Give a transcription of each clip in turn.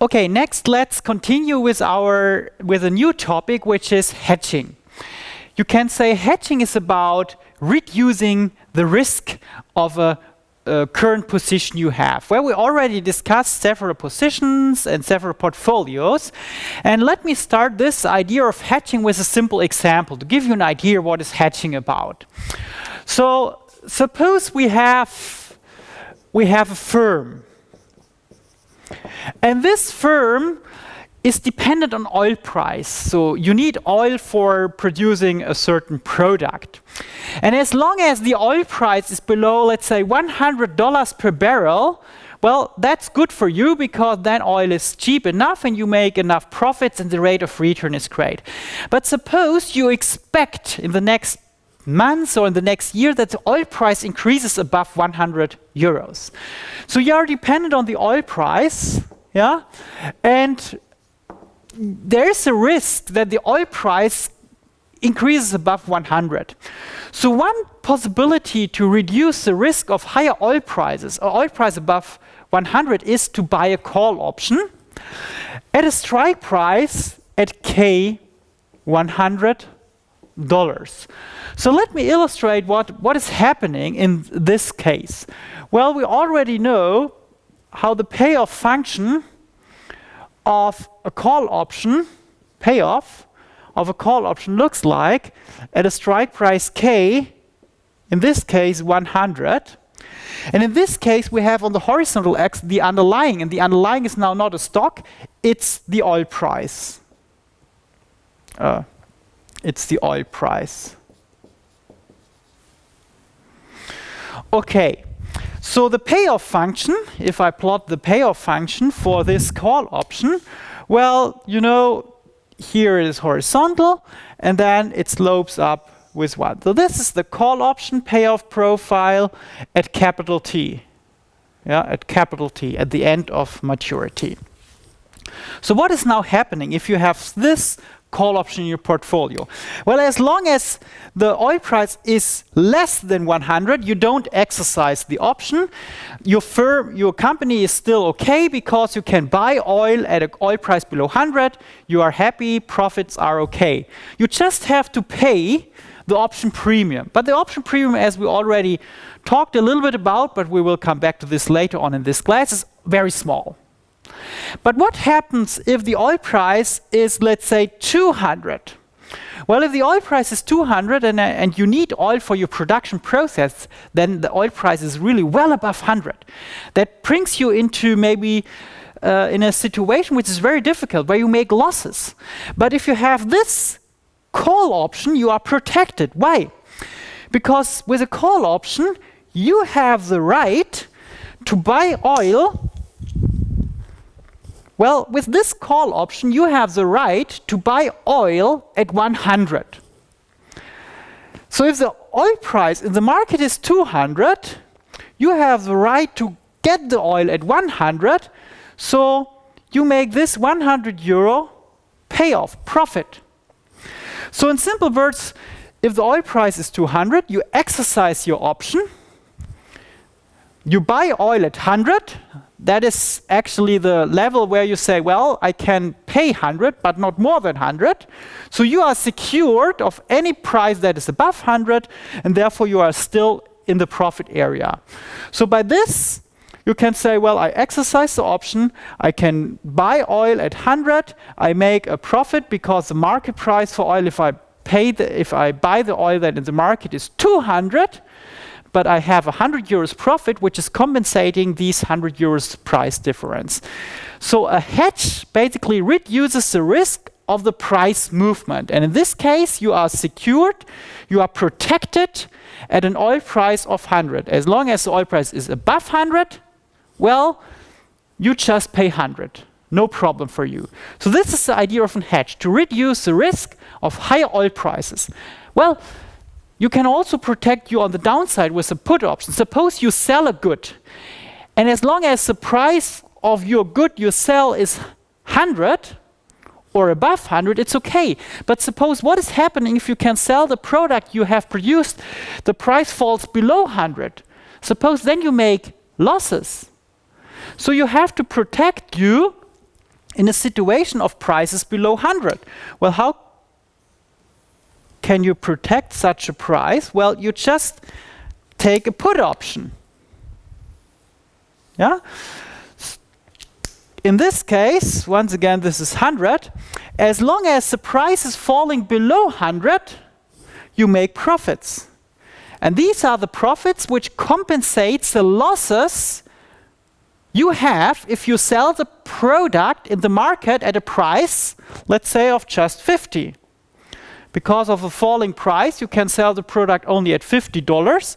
Okay, next let's continue with a new topic, which is hedging. You can say hedging is about reducing the risk of a current position you have. Well, we already discussed several positions and several portfolios. And let me start this idea of hedging with a simple example to give you an idea what is hedging about. So suppose we have a firm. And this firm is dependent on oil price. So you need oil for producing a certain product. And as long as the oil price is below, let's say, $100 per barrel, well, that's good for you because then oil is cheap enough and you make enough profits and the rate of return is great. But suppose you expect in the next months or in the next year that the oil price increases above 100 euros. So you are dependent on the oil price, yeah? And there is a risk that the oil price increases above 100. So one possibility to reduce the risk of higher oil prices or oil price above 100 is to buy a call option at a strike price at K $100. So let me illustrate what is happening in this case. Well, we already know how the payoff function of a call option, payoff of a call option looks like at a strike price K, in this case 100. And in this case we have on the horizontal axis the underlying, and the underlying is now not a stock, it's the oil price. It's the oil price. Okay, so the payoff function, if I plot the payoff function for this call option, well, you know, here it is horizontal, and then it slopes up with 1. So this is the call option payoff profile at capital T. Yeah, at capital T, at the end of maturity. So what is now happening if you have this call option in your portfolio? Well, as long as the oil price is less than 100, you don't exercise the option. Your company is still okay because you can buy oil at an oil price below 100. You are happy, profits are okay. You just have to pay the option premium. But the option premium, as we already talked a little bit about, but we will come back to this later on in this class, is very small. But what happens if the oil price is, let's say, 200? Well, if the oil price is 200 and you need oil for your production process, then the oil price is really well above 100. That brings you into maybe in a situation which is very difficult, where you make losses. But if you have this call option, you are protected. Why? Because with a call option, you have the right to buy oil. Well, with this call option, you have the right to buy oil at 100. So if the oil price in the market is 200, you have the right to get the oil at 100. So you make this 100 euro payoff, profit. So in simple words, if the oil price is 200, you exercise your option. You buy oil at 100. That is actually the level where you say, well, I can pay 100, but not more than 100. So you are secured of any price that is above 100, and therefore you are still in the profit area. So by this, you can say, well, I exercise the option, I can buy oil at 100, I make a profit because the market price for oil, if I buy the oil that in the market is 200, but I have 100 euros profit, which is compensating these 100 euros price difference. So a hedge basically reduces the risk of the price movement. And in this case, you are secured, you are protected at an oil price of 100. As long as the oil price is above 100, well, you just pay 100. No problem for you. So this is the idea of a hedge, to reduce the risk of higher oil prices. Well, you can also protect you on the downside with a put option. Suppose you sell a good, and as long as the price of your good you sell is 100 or above 100, it's okay. But suppose what is happening if you can sell the product you have produced, the price falls below 100. Suppose then you make losses. So you have to protect you in a situation of prices below 100. Well, how can you protect such a price? Well, you just take a put option. Yeah? In this case, once again, this is 100. As long as the price is falling below 100, you make profits. And these are the profits which compensates the losses you have if you sell the product in the market at a price, let's say, of just 50. Because of a falling price, you can sell the product only at $50.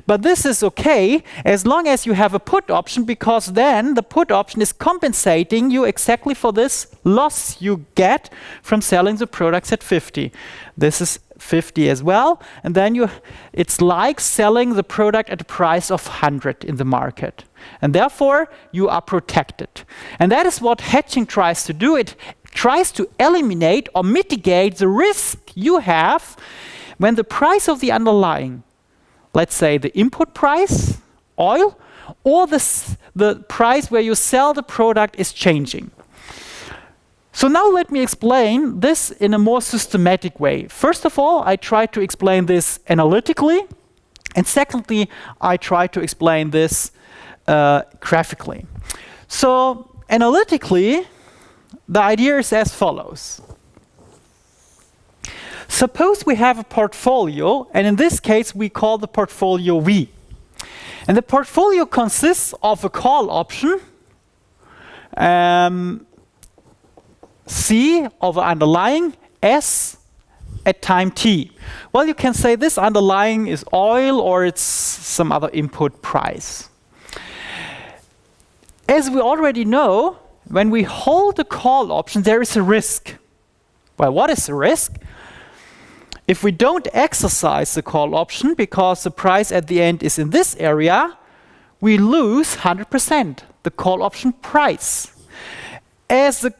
But this is okay as long as you have a put option, because then the put option is compensating you exactly for this loss you get from selling the products at 50. This is 50 as well. And then it's like selling the product at a price of 100 in the market. And therefore, you are protected. And that is what hedging tries to do. It tries to eliminate or mitigate the risk you have when the price of the underlying, let's say the input price, oil, or the price where you sell the product is changing. So now let me explain this in a more systematic way. First of all, I try to explain this analytically. And secondly, I try to explain this graphically. So analytically, the idea is as follows. Suppose we have a portfolio, and in this case we call the portfolio V. And the portfolio consists of a call option, C of an underlying, S at time t. Well, you can say this underlying is oil or it's some other input price. As we already know, when we hold the call option, there is a risk. Well, what is the risk? If we don't exercise the call option because the price at the end is in this area, we lose 100%, the call option price. As the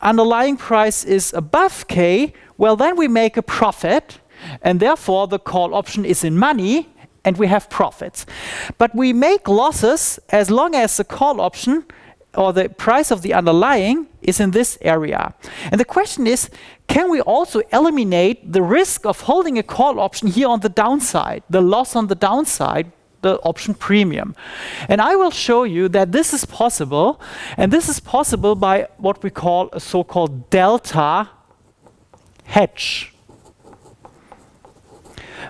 underlying price is above K, well, then we make a profit, and therefore the call option is in money, and we have profits. But we make losses as long as the call option or the price of the underlying is in this area. And the question is, can we also eliminate the risk of holding a call option here on the downside, the loss on the downside, the option premium? And I will show you that this is possible, and this is possible by what we call a so-called delta hedge.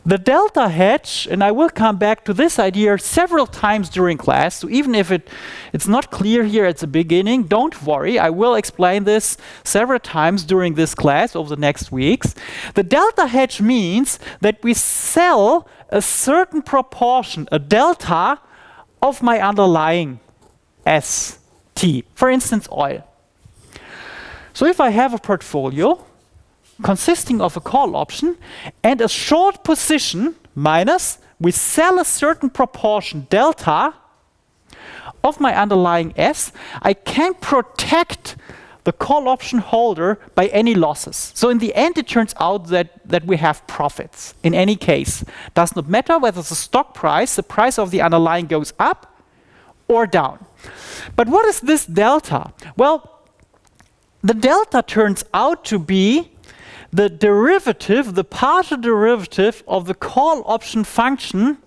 The delta hedge, and I will come back to this idea several times during class, so even if it's not clear here at the beginning, don't worry, I will explain this several times during this class over the next weeks. The delta hedge means that we sell a certain proportion, a delta, of my underlying ST, for instance, oil. So if I have a portfolio consisting of a call option and a short position minus, we sell a certain proportion delta of my underlying S, I can protect the call option holder by any losses. So in the end, it turns out that we have profits in any case. Does not matter whether the stock price, the price of the underlying, goes up or down. But what is this delta? Well, the delta turns out to be the derivative, the partial derivative of the call option function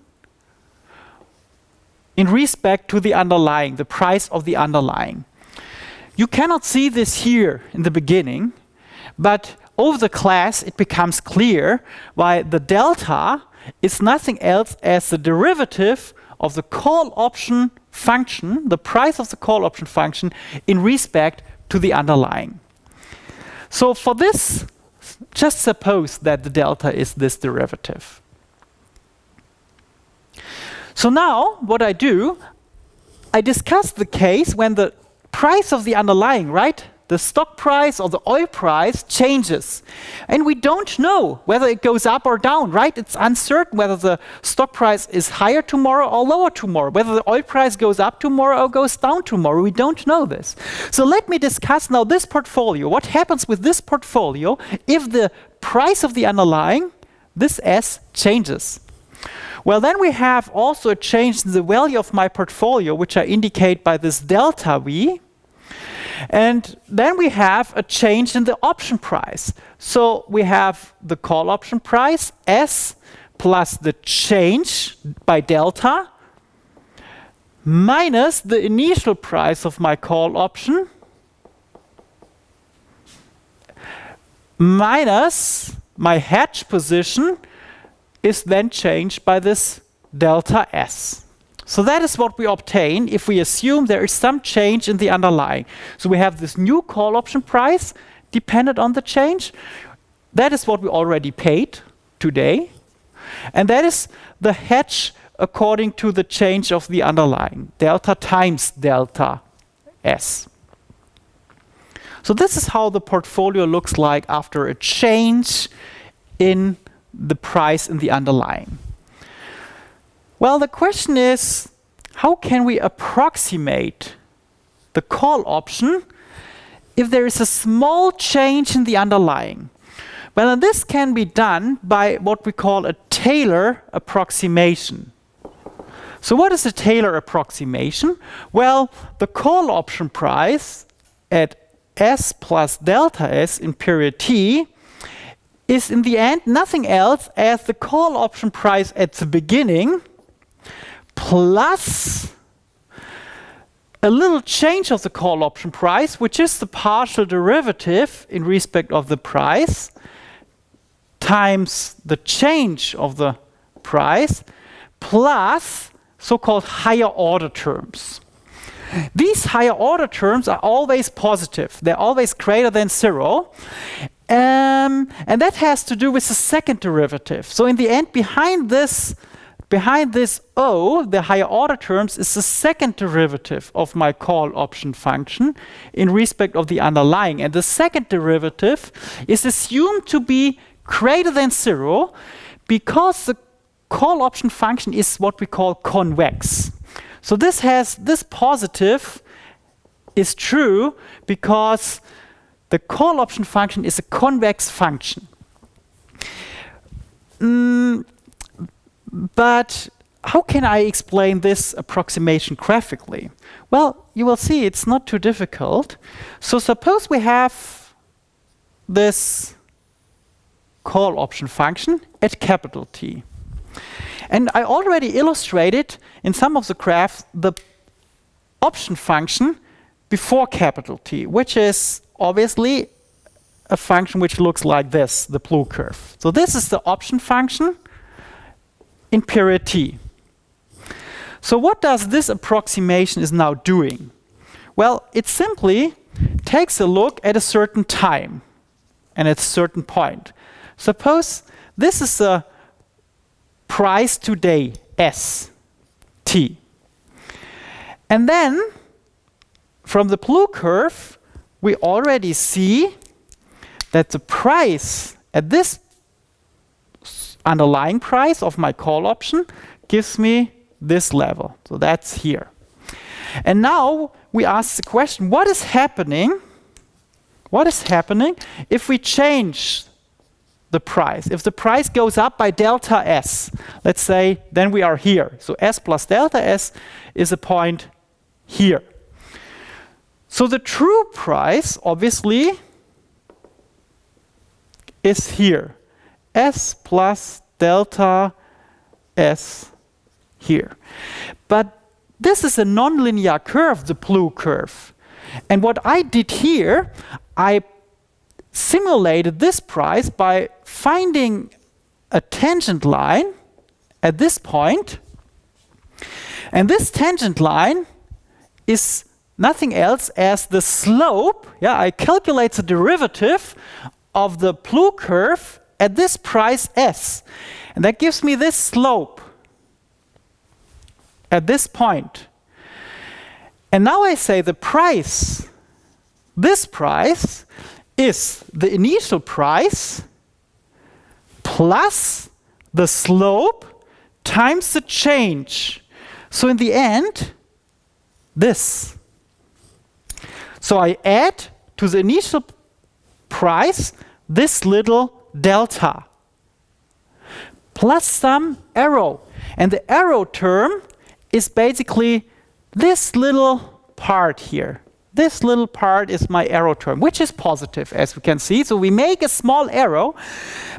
in respect to the underlying, the price of the underlying. You cannot see this here in the beginning, but over the class it becomes clear why the delta is nothing else as the derivative of the call option function, the price of the call option function in respect to the underlying. So for this, just suppose that the delta is this derivative. So now what I do, I discuss the case when the price of the underlying, right? The stock price or the oil price changes. And we don't know whether it goes up or down, right? It's uncertain whether the stock price is higher tomorrow or lower tomorrow, whether the oil price goes up tomorrow or goes down tomorrow. We don't know this. So let me discuss now this portfolio. What happens with this portfolio if the price of the underlying, this S, changes? Well, then we have also a change in the value of my portfolio, which I indicate by this delta V. And then we have a change in the option price. So we have the call option price, S, plus the change by delta, minus the initial price of my call option, minus my hedge position is then changed by this delta S. So that is what we obtain if we assume there is some change in the underlying. So we have this new call option price dependent on the change. That is what we already paid today. And that is the hedge according to the change of the underlying, delta times delta S. So this is how the portfolio looks like after a change in the price in the underlying. Well, the question is, how can we approximate the call option if there is a small change in the underlying? Well, and this can be done by what we call a Taylor approximation. So what is a Taylor approximation? Well, the call option price at S plus delta S in period T is in the end nothing else as the call option price at the beginning plus a little change of the call option price, which is the partial derivative in respect of the price, times the change of the price, plus so-called higher order terms. These higher order terms are always positive. They're always greater than 0. And that has to do with the second derivative. So in the end, behind this O, the higher order terms, is the second derivative of my call option function in respect of the underlying. And the second derivative is assumed to be greater than 0 because the call option function is what we call convex. So this positive is true because the call option function is a convex function. But how can I explain this approximation graphically? Well, you will see it's not too difficult. So suppose we have this call option function at capital T. And I already illustrated in some of the graphs the option function before capital T, which is obviously a function which looks like this, the blue curve. So this is the option function in period T. So what does this approximation is now doing? Well, it simply takes a look at a certain time and at a certain point. Suppose this is a price today, S, T. And then, from the blue curve, we already see that the price at this underlying price of my call option gives me this level. So that's here. And now we ask the question, what is happening? What is happening if we change the price? If the price goes up by delta S, let's say, then we are here. So S plus delta S is a point here. So the true price, obviously, is here. S plus delta S here. But this is a nonlinear curve, the blue curve. And what I did here, I simulated this price by finding a tangent line at this point. And this tangent line is nothing else as the slope. Yeah, I calculate the derivative of the blue curve at this price S. And that gives me this slope at this point. And now I say the price, this price, is the initial price plus the slope times the change. So in the end, this. So I add to the initial price this little delta plus some arrow. And the arrow term is basically this little part here. this little part is my arrow term, which is positive, as we can see. So we make a small arrow,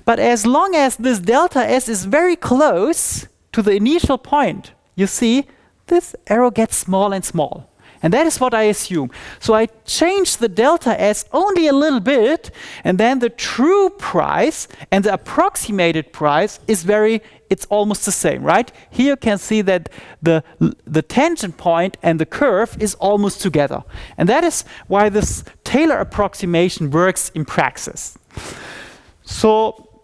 but as long as this delta S is very close to the initial point, you see, this arrow gets small and small. And that is what I assume. So I change the delta S only a little bit, and then the true price and the approximated price is it's almost the same, right? Here you can see that the tangent point and the curve is almost together. And that is why this Taylor approximation works in praxis. So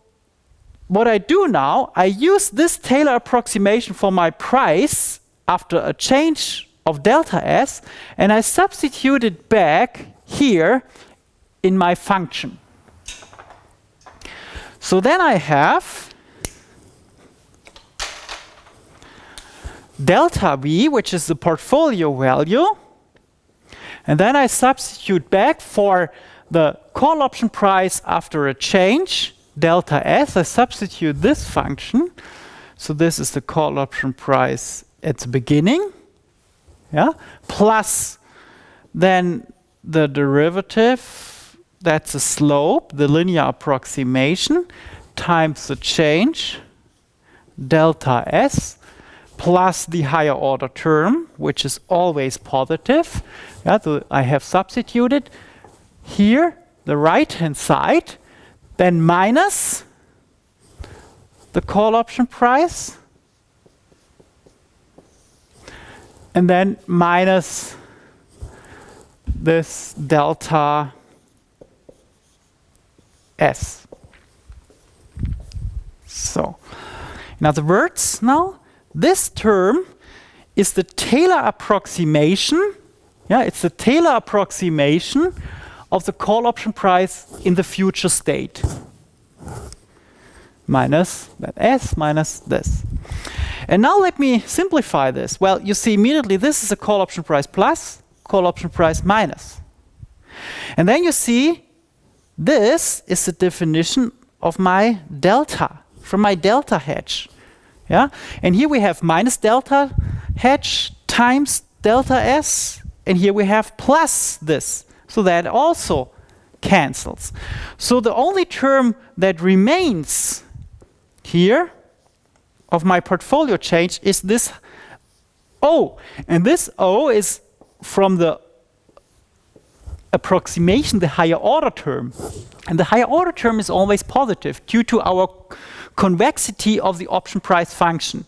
what I do now, I use this Taylor approximation for my price after a change of delta S, and I substitute it back here in my function. So then I have delta V, which is the portfolio value, and then I substitute back for the call option price after a change, delta S. I substitute this function. So this is the call option price at the beginning. Yeah, plus then the derivative, that's a slope, the linear approximation, times the change, delta S, plus the higher order term, which is always positive. Yeah, so I have substituted here the right-hand side, then minus the call option price, and then minus this delta S. So, in other words, now, this term is the Taylor approximation. Yeah, it's the Taylor approximation of the call option price in the future state. Minus that S minus this. And now let me simplify this. Well, you see immediately this is a call option price plus, call option price minus. And then you see this is the definition of my delta, from my delta hedge. Yeah? And here we have minus delta hedge times delta S, and here we have plus this. So that also cancels. So the only term that remains here of my portfolio change is this O. And this O is from the approximation, the higher order term. And the higher order term is always positive due to our convexity of the option price function.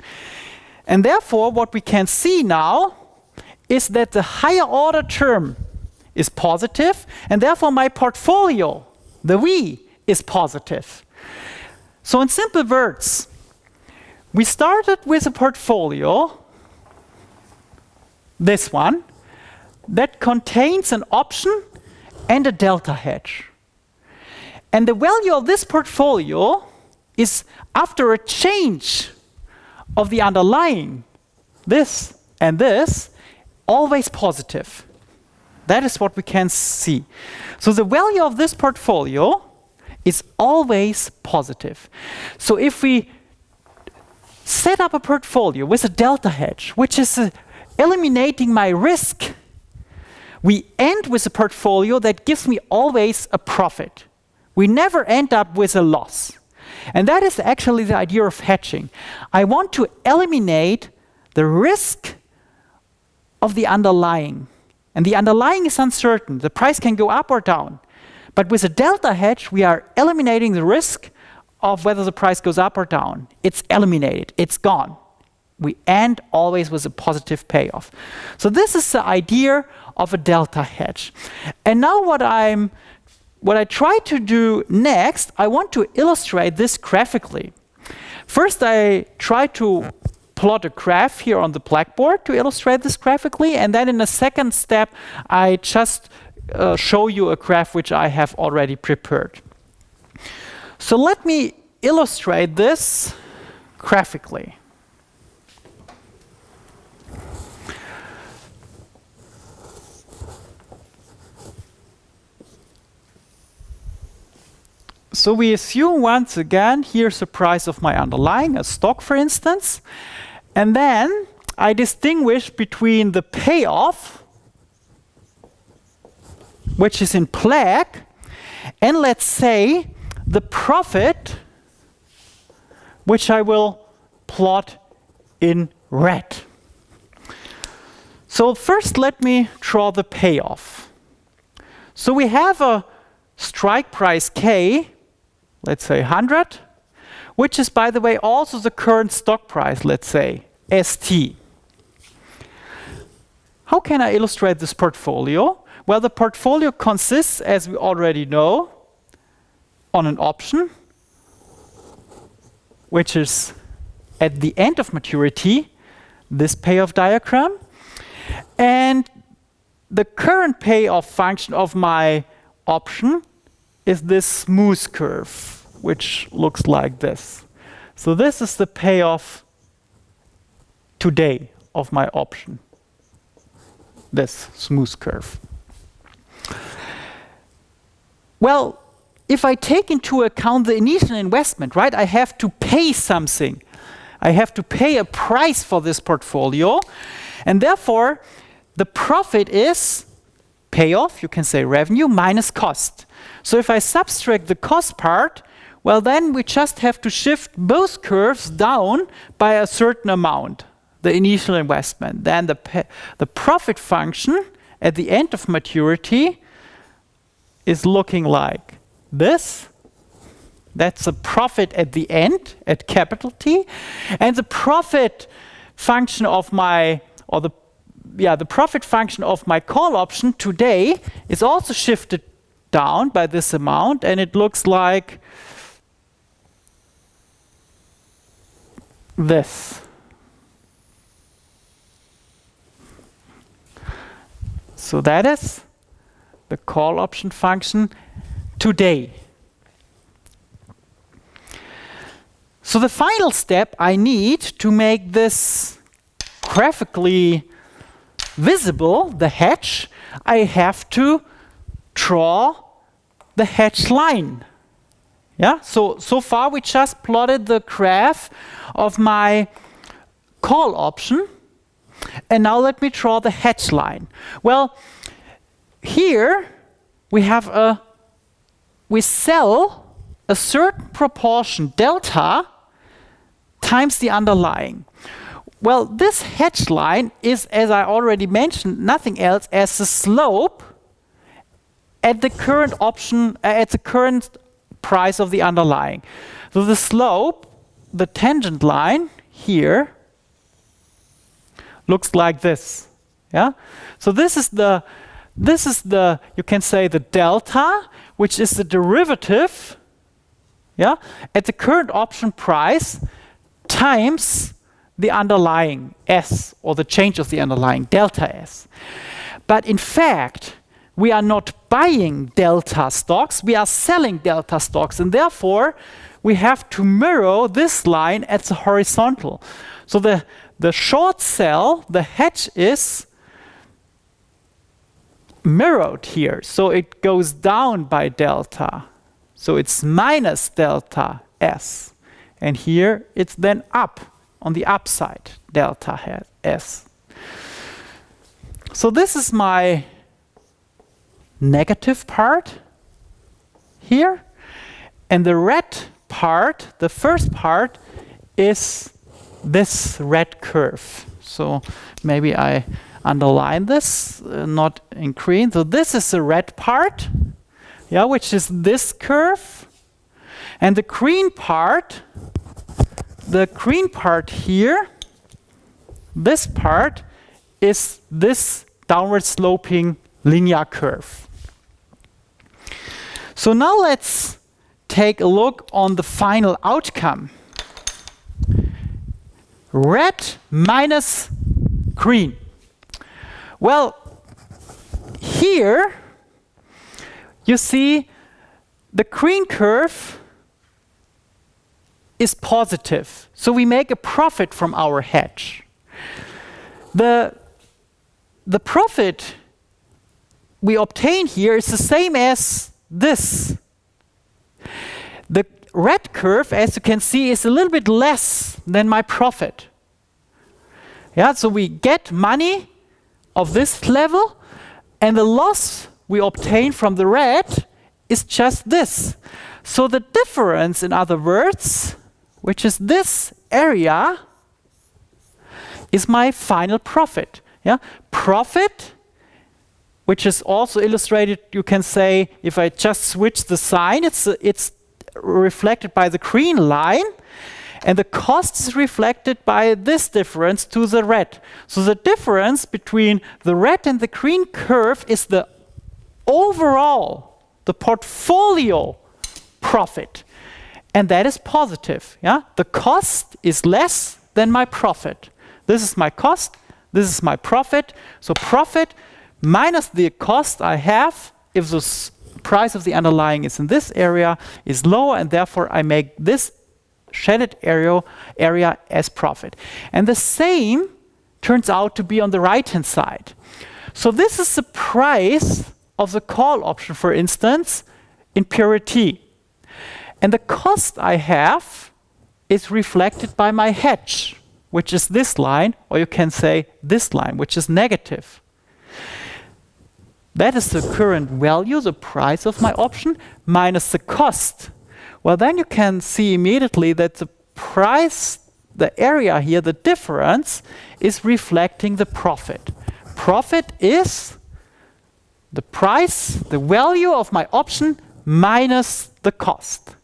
And therefore, what we can see now is that the higher order term is positive, and therefore my portfolio, the V, is positive. So in simple words, we started with a portfolio, this one, that contains an option and a delta hedge. And the value of this portfolio is, after a change of the underlying, this and this, always positive. That is what we can see. So the value of this portfolio is always positive. So if we set up a portfolio with a delta hedge, which is eliminating my risk, we end with a portfolio that gives me always a profit. We never end up with a loss. And that is actually the idea of hedging. I want to eliminate the risk of the underlying. And the underlying is uncertain. The price can go up or down. But with a delta hedge, we are eliminating the risk of whether the price goes up or down. It's eliminated. It's gone. We end always with a positive payoff. So this is the idea of a delta hedge. And now what I try to do next, I want to illustrate this graphically. First, I try to plot a graph here on the blackboard to illustrate this graphically, and then in a second step, I just show you a graph which I have already prepared. So let me illustrate this graphically. So we assume once again, here's the price of my underlying, a stock for instance, and then I distinguish between the payoff which is in black, and let's say the profit, which I will plot in red. So first let me draw the payoff. So we have a strike price K, let's say 100, which is, by the way, also the current stock price, let's say ST. How can I illustrate this portfolio? Well, the portfolio consists, as we already know, on an option, which is at the end of maturity, this payoff diagram. And the current payoff function of my option is this smooth curve, which looks like this. So this is the payoff today of my option, this smooth curve. Well, if I take into account the initial investment, right, I have to pay something. I have to pay a price for this portfolio, and therefore the profit is payoff, you can say revenue, minus cost. So if I subtract the cost part, well, then we just have to shift both curves down by a certain amount, the initial investment. Then the profit function at the end of maturity is looking like this. That's the profit at the end, at capital T. And the profit function of my, or the profit function of my call option today is also shifted down by this amount, and it looks like this. So that is the call option function today. So the final step I need to make this graphically visible, the hedge, I have to draw the hedge line. Yeah, so far we just plotted the graph of my call option, and now let me draw the hedge line. Well, here we have we sell a certain proportion delta times the underlying. Well, this hedge line is, as I already mentioned, nothing else as the slope at the current option, at the current price of the underlying. So the slope, the tangent line here, looks like this. Yeah. So this is the you can say the delta, which is the derivative, yeah, at the current option price times the underlying S, or the change of the underlying delta S. But in fact, we are not buying delta stocks, we are selling delta stocks, and therefore we have to mirror this line at the horizontal. So the short sell, the hedge, is mirrored here. So it goes down by delta. So it's minus delta S. And here it's then up on the upside, delta S. So this is my negative part here. And the red part, the first part, is this red curve. So maybe I underline this, not in green. So this is the red part, yeah, which is this curve. And the green part here, this part is this downward sloping linear curve. So now let's take a look on the final outcome. Red minus green. Well, here you see the green curve is positive. So we make a profit from our hedge. The profit we obtain here is the same as this. The red curve, as you can see, is a little bit less than my profit. Yeah, so we get money of this level, and the loss we obtain from the red is just this. So the difference, in other words, which is this area, is my final profit. Yeah? Profit, which is also illustrated, you can say, if I just switch the sign, it's reflected by the green line, and the cost is reflected by this difference to the red. So the difference between the red and the green curve is the overall, the portfolio profit. And that is positive. Yeah? The cost is less than my profit. This is my cost, this is my profit. So profit minus the cost I have, if the price of the underlying is in this area, is lower, and therefore I make this shaded area as profit. And the same turns out to be on the right-hand side. So this is the price of the call option, for instance, in period T. And the cost I have is reflected by my hedge, which is this line, or you can say this line, which is negative. That is the current value, the price of my option, minus the cost. Well, then you can see immediately that the price, the area here, the difference, is reflecting the profit. Profit is the price, the value of my option, minus the cost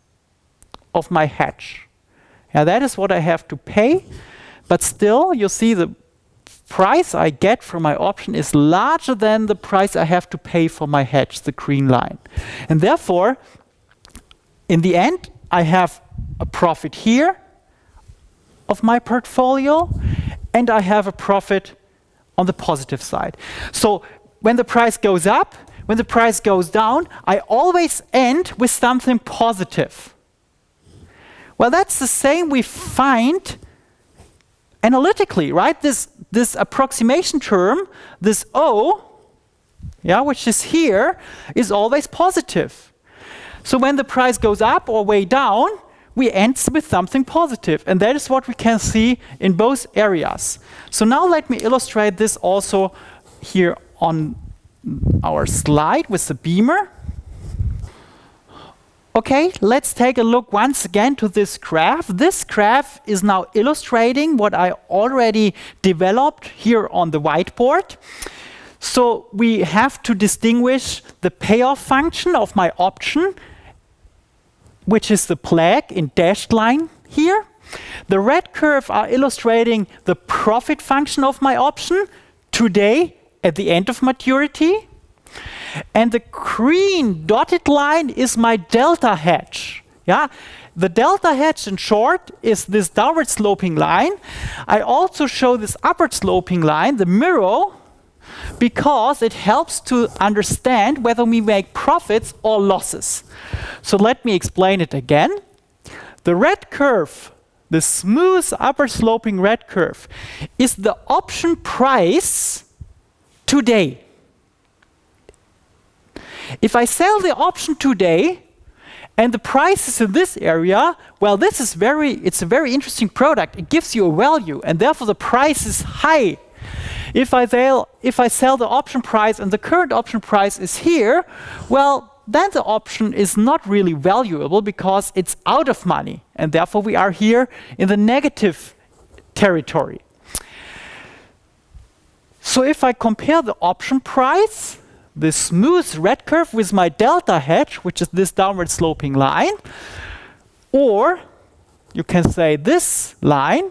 of my hedge. Yeah, that is what I have to pay, but still, you see the price I get from my option is larger than the price I have to pay for my hedge, the green line. And therefore, in the end, I have a profit here of my portfolio, and I have a profit on the positive side. So when the price goes up, when the price goes down, I always end with something positive. Well, that's the same we find analytically, right? This approximation term, this O, yeah, which is here, is always positive. So when the price goes up or way down, we end with something positive. And that is what we can see in both areas. So now let me illustrate this also here on our slide with the beamer. Okay, let's take a look once again to this graph. This graph is now illustrating what I already developed here on the whiteboard. So we have to distinguish the payoff function of my option, which is the black in dashed line here. The red curve are illustrating the profit function of my option today at the end of maturity. And the green dotted line is my delta hedge. Yeah? The delta hedge, in short, is this downward sloping line. I also show this upward sloping line, the mirror, because it helps to understand whether we make profits or losses. So let me explain it again. The red curve, the smooth upward sloping red curve, is the option price today. If I sell the option today and the price is in this area, well, it's a very interesting product. It gives you a value, and therefore the price is high. If I sell the option price and the current option price is here, well, then the option is not really valuable because it's out of money, and therefore we are here in the negative territory. So if I compare the option price, the smooth red curve, with my delta hedge, which is this downward sloping line, or you can say this line,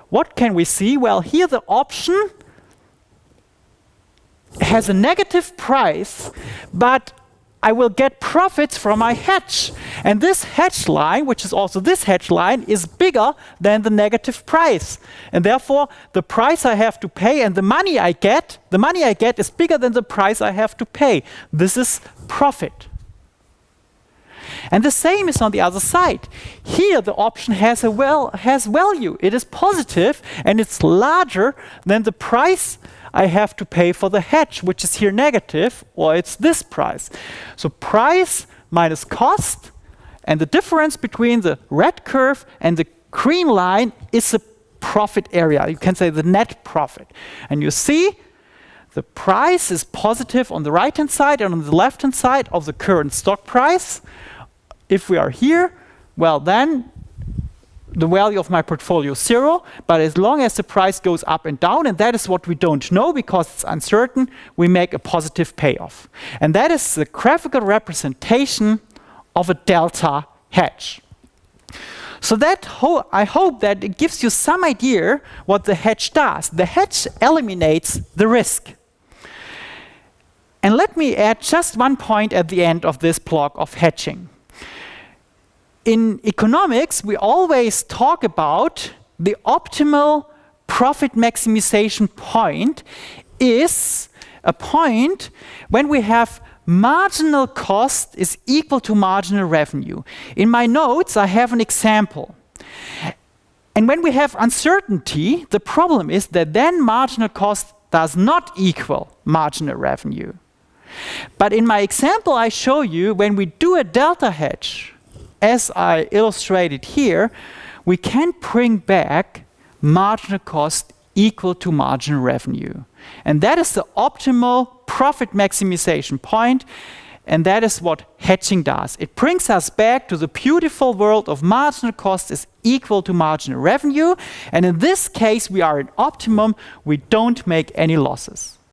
what can we see? Well, here the option has a negative price, but I will get profits from my hedge. And this hedge line, which is also this hedge line, is bigger than the negative price. And therefore, the price I have to pay and the money I get is bigger than the price I have to pay. This is profit. And the same is on the other side. Here, the option has value. It is positive, and it's larger than the price I have to pay for the hedge, which is here negative, or it's this price. So price minus cost, and the difference between the red curve and the green line is the profit area. You can say the net profit. And you see the price is positive on the right-hand side and on the left-hand side of the current stock price. If we are here, well then the value of my portfolio is 0, but as long as the price goes up and down, and that is what we don't know because it's uncertain, we make a positive payoff. And that is the graphical representation of a delta hedge. So that I hope that it gives you some idea what the hedge does. The hedge eliminates the risk. And let me add just one point at the end of this block of hedging. In economics, we always talk about the optimal profit maximization point is a point when we have marginal cost is equal to marginal revenue. In my notes, I have an example. And when we have uncertainty, the problem is that then marginal cost does not equal marginal revenue. But in my example, I show you when we do a delta hedge, as I illustrated here, we can bring back marginal cost equal to marginal revenue. And that is the optimal profit maximization point, and that is what hedging does. It brings us back to the beautiful world of marginal cost is equal to marginal revenue, and in this case we are in optimum, we don't make any losses.